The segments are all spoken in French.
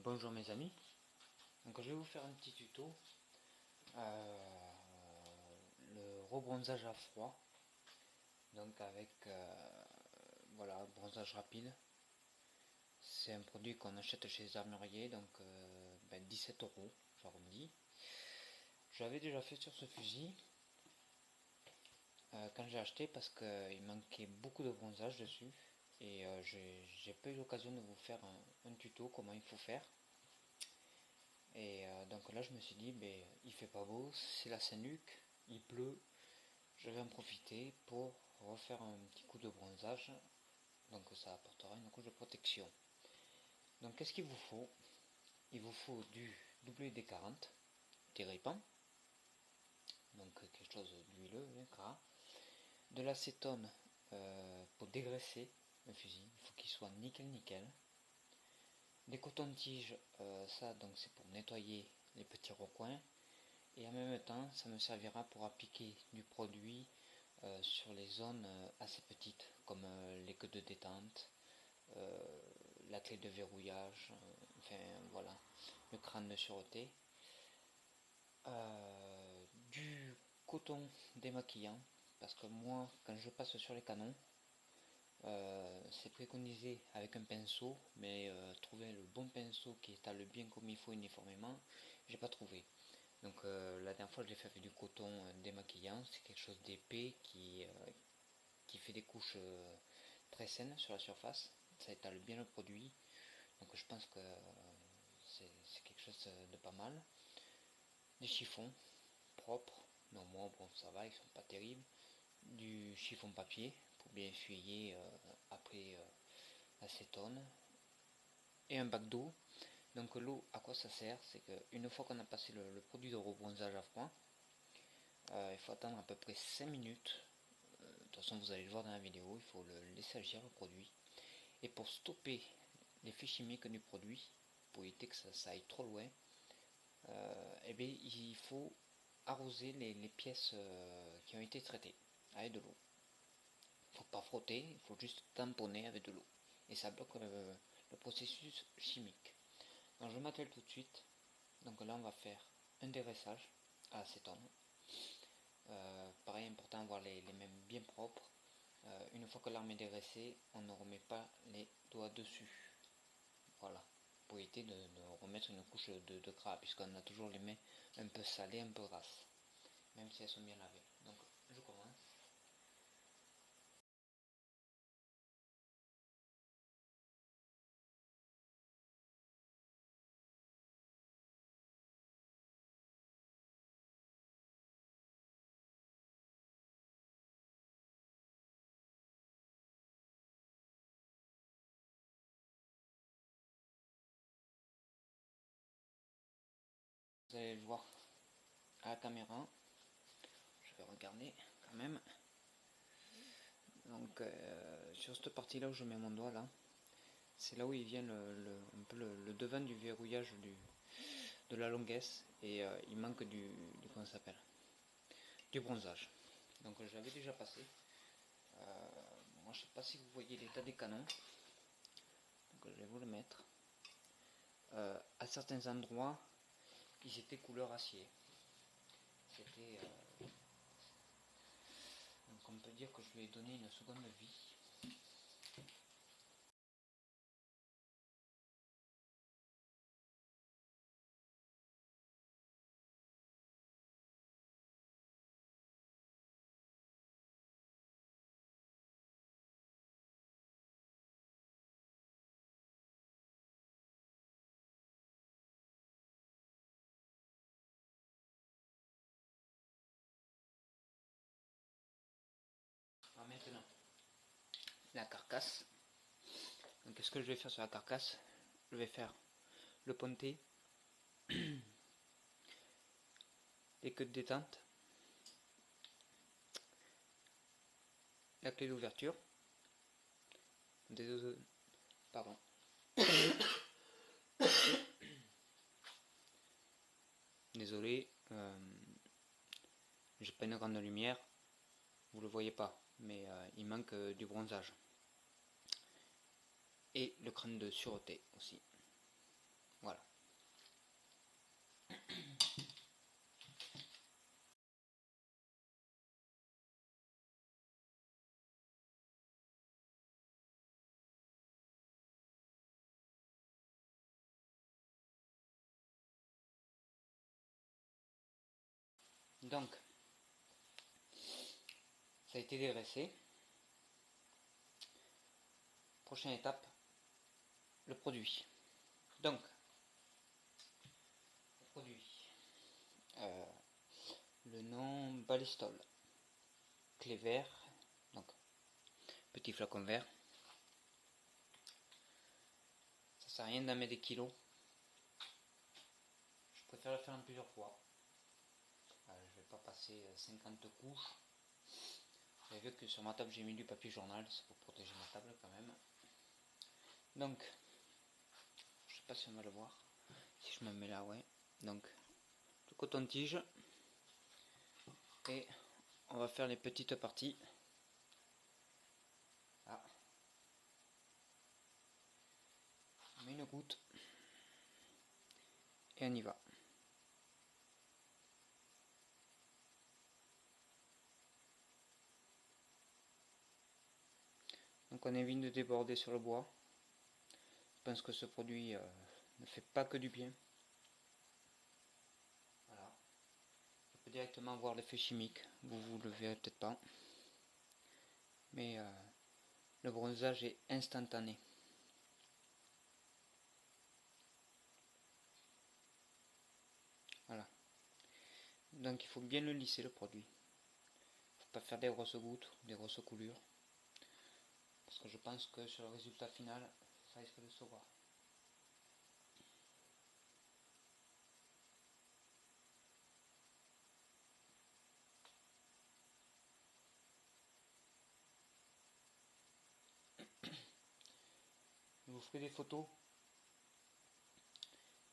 Bonjour mes amis, donc je vais vous faire un petit tuto, le rebronzage à froid, donc avec voilà, bronzage rapide. C'est un produit qu'on achète chez les armuriers, donc 17 euros, j'arrondis. J'avais déjà fait sur ce fusil quand j'ai acheté parce qu'il manquait beaucoup de bronzage dessus et j'ai pas eu l'occasion de vous faire un tuto comment il faut faire. Et donc là je me suis dit, il fait pas beau, c'est la Saint-Luc, il pleut, je vais en profiter pour refaire un petit coup de bronzage, donc ça apportera une couche de protection. Donc qu'est-ce qu'il vous faut? Il vous faut du WD-40 déripant, donc quelque chose d'huileux, gras, de l'acétone pour dégraisser le fusil, il faut qu'il soit nickel, des cotons-tiges, ça donc c'est pour nettoyer les petits recoins. Et en même temps, ça me servira pour appliquer du produit sur les zones assez petites, comme les queues de détente, la clé de verrouillage, enfin voilà, le crâne de sûreté. Du coton démaquillant, parce que moi, quand je passe sur les canons, c'est préconisé avec un pinceau, mais trouver le bon pinceau qui étale bien comme il faut uniformément, j'ai pas trouvé. Donc la dernière fois je l'ai fait avec du coton démaquillant, c'est quelque chose d'épais qui fait des couches très saines sur la surface, ça étale bien le produit, donc je pense que c'est quelque chose de pas mal. Des chiffons propres, non moi bon ça va, ils sont pas terribles. Du chiffon papier pour bien essuyer après l'acétone. Et un bac d'eau. Donc l'eau, à quoi ça sert? C'est qu'une fois qu'on a passé le produit de rebronzage à froid, il faut attendre à peu près 5 minutes. De toute façon, vous allez le voir dans la vidéo, il faut le laisser agir le produit. Et pour stopper l'effet chimique du produit, pour éviter que ça aille trop loin, il faut arroser les pièces qui ont été traitées avec de l'eau. Il ne faut pas frotter, il faut juste tamponner avec de l'eau. Et ça bloque le processus chimique. Donc je m'attelle tout de suite. Donc là on va faire un dégraissage à l'acétone. Pareil, important d'avoir les mains bien propres. Une fois que l'arme est dégraissée, on ne remet pas les doigts dessus. Voilà, pour éviter de remettre une couche de gras, puisqu'on a toujours les mains un peu salées, un peu grasses, même si elles sont bien lavées. Donc je commence. Vous allez le voir à la caméra. Je vais regarder quand même. Donc sur cette partie là où je mets mon doigt là, c'est là où il vient un peu le devant du verrouillage de la longuesse, et il manque comment ça s'appelle, du bronzage. Donc je l'avais déjà passé. Moi je sais pas si vous voyez l'état des canons. Donc je vais vous le mettre. À certains endroits, ils étaient couleur acier. C'était donc on peut dire que je lui ai donné une seconde vie. Alors maintenant, la carcasse. Donc qu'est-ce que je vais faire sur la carcasse? Je vais faire le ponté, les queues de détente, la clé d'ouverture, pardon. Désolé, j'ai pas une grande lumière, vous le voyez pas, mais il manque du bronzage. Et le crâne de sûreté aussi. Voilà. Donc, ça a été dégraissé. Prochaine étape, le produit. Donc, le produit. Le nom Balistol. Clé vert. Donc, petit flacon vert. Ça sert à rien d'en mettre des kilos. Je préfère le faire en plusieurs fois. Je vais pas passer 50 couches. Vous avez vu que sur ma table j'ai mis du papier journal, c'est pour protéger ma table quand même. Donc, je sais pas si on va le voir. Si je me mets là, ouais. Donc, le coton-tige. Et on va faire les petites parties. Là. On met une goutte. Et on y va. Donc on évite de déborder sur le bois. Je pense que ce produit ne fait pas que du bien. Voilà. On peut directement voir l'effet chimique. Vous le verrez peut-être pas. Mais le bronzage est instantané. Voilà. Donc il faut bien le lisser le produit. Il ne faut pas faire des grosses gouttes, des grosses coulures. Parce que je pense que sur le résultat final, ça risque de se voir. Je vous ferai des photos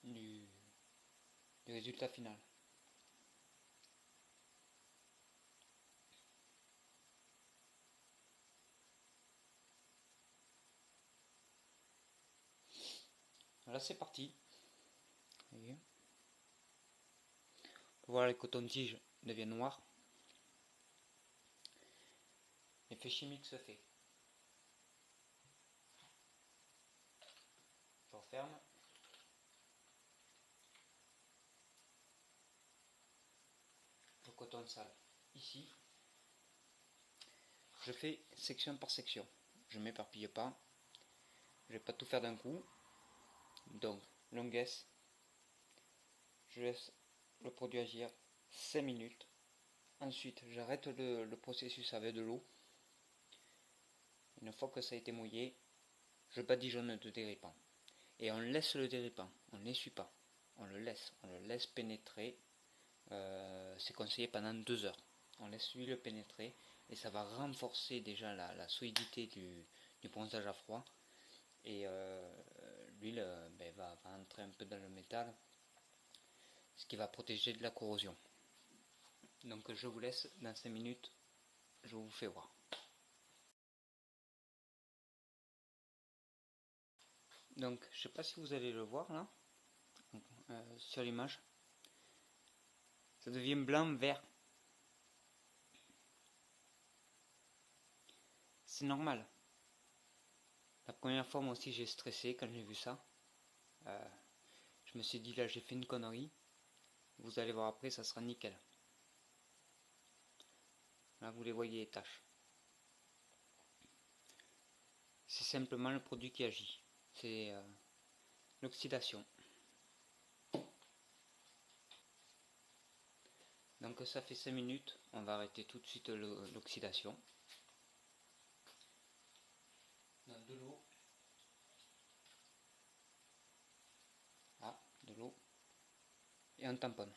du résultat final. Là c'est parti. Voilà, les cotons-tiges deviennent noirs. L'effet chimique se fait. Je referme. Le coton sale ici. Je fais section par section. Je ne m'éparpille pas. Je ne vais pas tout faire d'un coup. Donc, longuesse. Je laisse le produit agir 5 minutes. Ensuite, j'arrête le processus avec de l'eau. Une fois que ça a été mouillé, je badigeonne de déripant. Et on laisse le déripant, on ne l'essuie pas. On le laisse pénétrer. C'est conseillé pendant 2 heures. On laisse l'huile pénétrer et ça va renforcer déjà la solidité du bronzage à froid. Et l'huile va entrer un peu dans le métal, ce qui va protéger de la corrosion. Donc je vous laisse dans 5 minutes, je vous fais voir. Donc je ne sais pas si vous allez le voir là, sur l'image. Ça devient blanc-vert. C'est normal. La première fois moi aussi j'ai stressé quand j'ai vu ça. Je me suis dit là j'ai fait une connerie. Vous allez voir après, ça sera nickel. Là vous les voyez les taches. C'est simplement le produit qui agit. C'est l'oxydation. Donc ça fait 5 minutes. On va arrêter tout de suite l'oxydation. Dans de l'eau. Ah, de l'eau. Et on tamponne.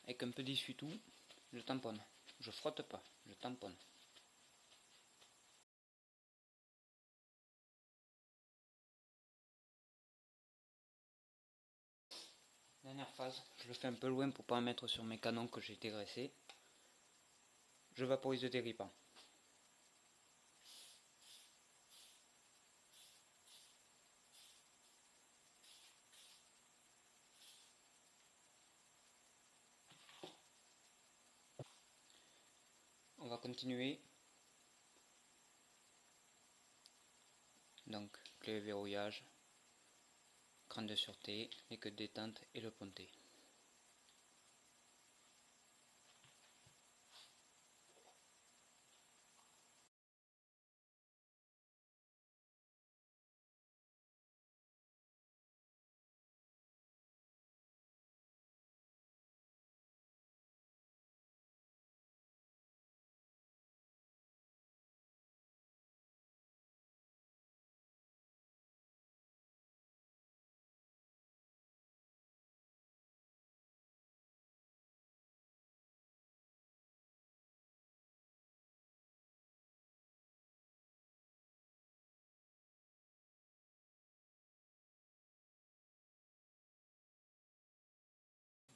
Avec un peu d'essuie-tout, je tamponne. Je frotte pas, je tamponne. Dernière phase, je le fais un peu loin pour pas en mettre sur mes canons que j'ai dégraissés. Je vaporise le déripant. On va continuer. Donc, clé verrouillage, crâne de sûreté, les queues de détente et le ponté.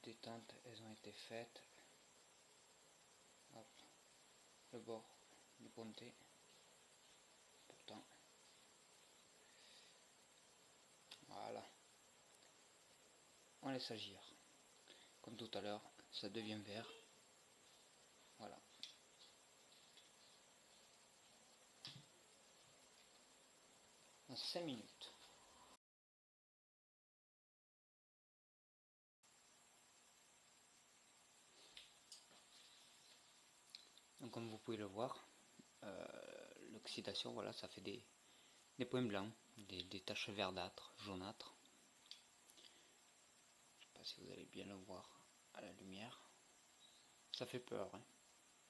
Détente, elles ont été faites. Hop. Le bord du ponté. Pourtant. Voilà. On laisse agir. Comme tout à l'heure, ça devient vert. Voilà. Dans 5 minutes. Donc comme vous pouvez le voir, l'oxydation, voilà, ça fait des points blancs, des taches verdâtres, jaunâtres. Je ne sais pas si vous allez bien le voir à la lumière. Ça fait peur, hein.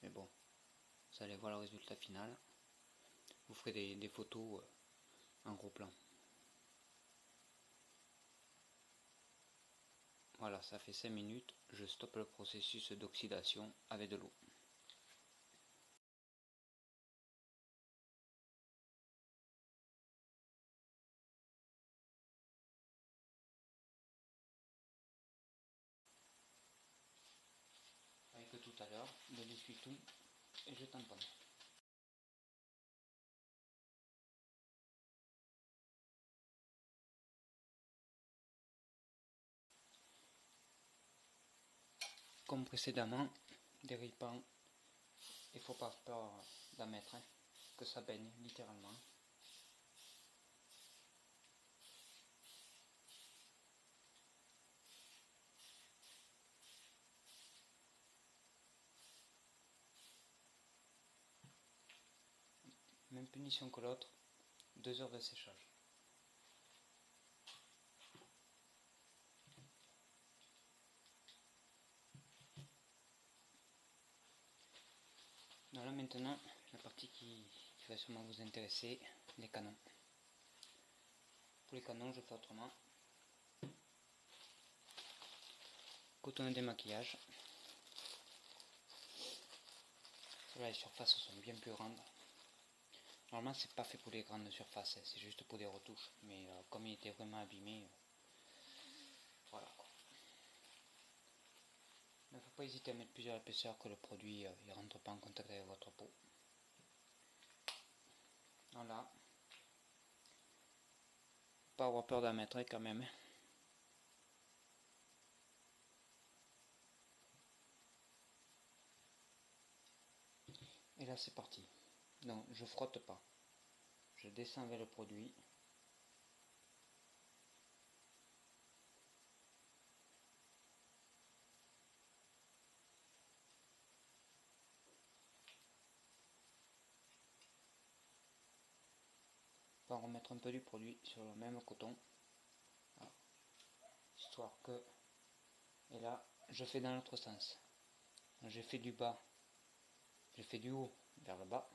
Mais bon, vous allez voir le résultat final. Vous ferez des photos en gros plan. Voilà, ça fait 5 minutes. Je stoppe le processus d'oxydation avec de l'eau. Avec tout à l'heure, je l'essuie tout et je tamponne. Comme précédemment, déripant, il faut pas peur d'en mettre, hein, que ça baigne littéralement. Même punition que l'autre, 2 heures de séchage. Voilà maintenant la partie qui va sûrement vous intéresser, les canons. Pour les canons, je fais autrement. Coton de démaquillage. Là, les surfaces sont bien plus grandes. Normalement, c'est pas fait pour les grandes surfaces, c'est juste pour des retouches. Mais comme il était vraiment abîmé, voilà. Il ne faut pas hésiter à mettre plusieurs épaisseurs que le produit ne rentre pas en contact avec votre peau. Voilà. Pas avoir peur d'en mettre quand même. Et là c'est parti. Donc je frotte pas. Je descends avec le produit. On va remettre un peu du produit sur le même coton. Voilà. Histoire que... Et là, je fais dans l'autre sens. J'ai fait du bas. Je fais du haut vers le bas.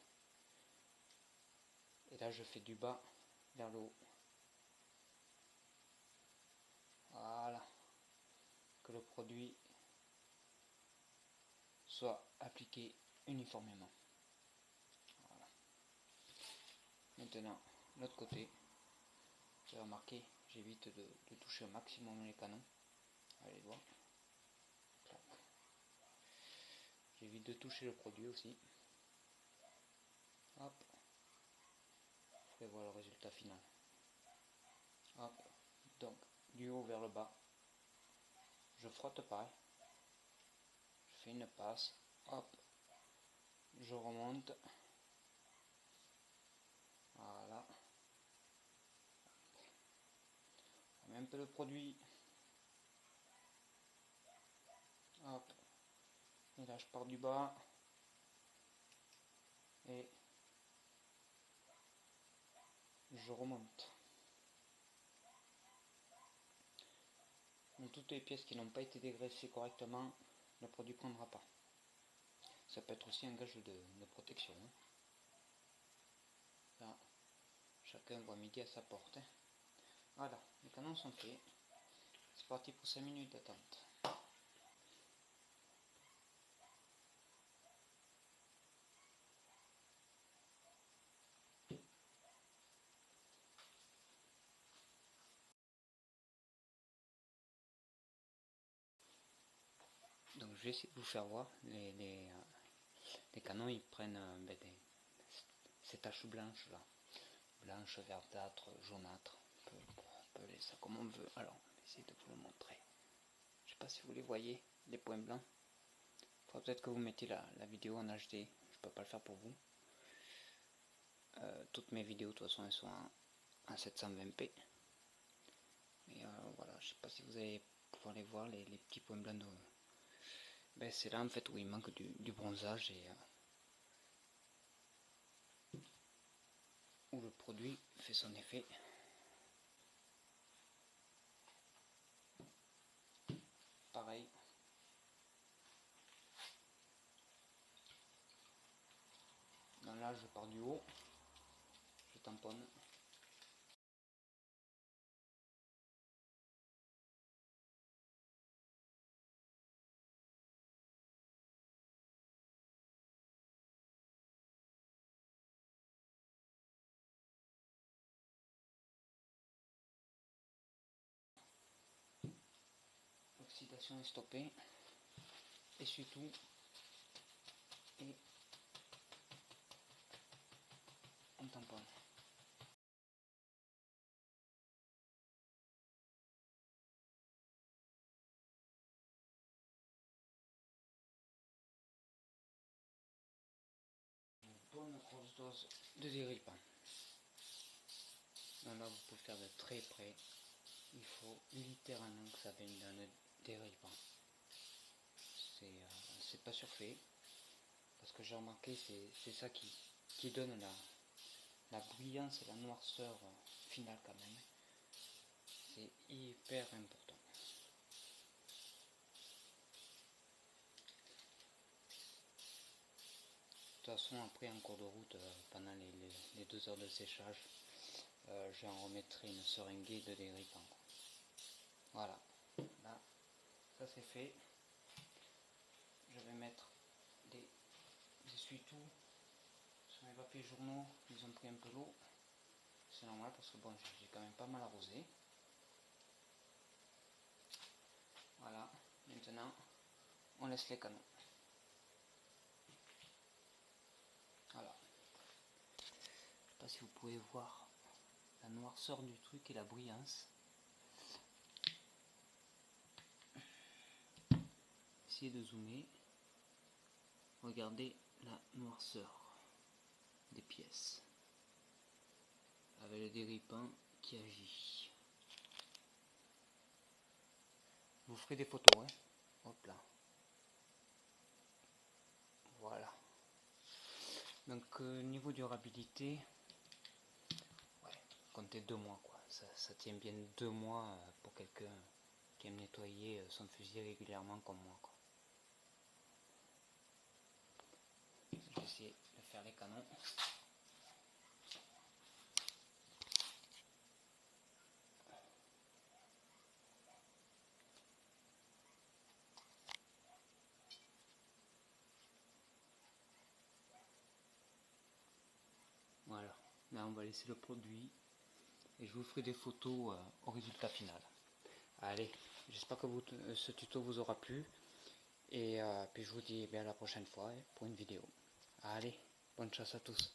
Et là, je fais du bas vers le haut. Voilà. Que le produit soit appliqué uniformément. Voilà. Maintenant, l'autre côté. Vous avez remarqué, j'évite de toucher au maximum les canons. Allez voir. J'évite de toucher le produit aussi. Hop. Et voilà le résultat final. Hop. Donc du haut vers le bas. Je frotte pas. Je fais une passe. Hop. Je remonte. Voilà. On met un peu de produit. Hop. Et là je pars du bas. Et je remonte. Donc toutes les pièces qui n'ont pas été dégraissées correctement, le produit ne prendra pas. Ça peut être aussi un gage de protection. Là, chacun voit midi à sa porte. Voilà, les canons sont faits. C'est parti pour 5 minutes d'attente. Donc je vais essayer de vous faire voir. Les canons ils prennent ces taches blanches là. Blanche, verdâtre, jaunâtre. On peut appeler ça comme on veut. Alors, on va essayer de vous le montrer. Je sais pas si vous les voyez, les points blancs. Il faudra peut-être que vous mettiez la vidéo en HD. Je peux pas le faire pour vous. Toutes mes vidéos de toute façon elles sont en 720p. Et voilà, je sais pas si vous allez pouvoir les voir, les petits points blancs de... Ben, c'est là en fait où il manque du bronzage et où le produit fait son effet. Pareil. Donc là je pars du haut, je tamponne. L'oxydation est stoppée. Essuie tout. Et on tamponne. Une bonne grosse dose de déripant. Donc là vous pouvez faire de très près. Il faut littéralement que ça vienne dans le déripant. C'est pas surfait. Parce que j'ai remarqué c'est ça qui donne la brillance et la noirceur finale quand même. C'est hyper important. De toute façon après en cours de route, pendant les 2 heures de séchage, j'en remettrai une seringuée de déripant. Voilà, là ça c'est fait. Je vais mettre des essuie-tout sur mes papiers journaux, ils ont pris un peu l'eau. C'est normal parce que bon, j'ai quand même pas mal arrosé. Voilà, maintenant on laisse les canons. Voilà. Je sais pas si vous pouvez voir la noirceur du truc et la brillance. Essayez de zoomer. Regardez la noirceur des pièces. Avec le déripant qui agit. Vous ferez des photos, hein. Hop là. Voilà. Donc niveau durabilité, ouais, comptez 2 mois quoi. Ça tient bien 2 mois pour quelqu'un qui aime nettoyer son fusil régulièrement comme moi quoi. Je vais essayer de faire les canons. Voilà, là on va laisser le produit et je vous ferai des photos au résultat final. Allez, J'espère que ce tuto vous aura plu. Et puis je vous dis à la prochaine fois pour une vidéo. Allez, bonne chance à tous.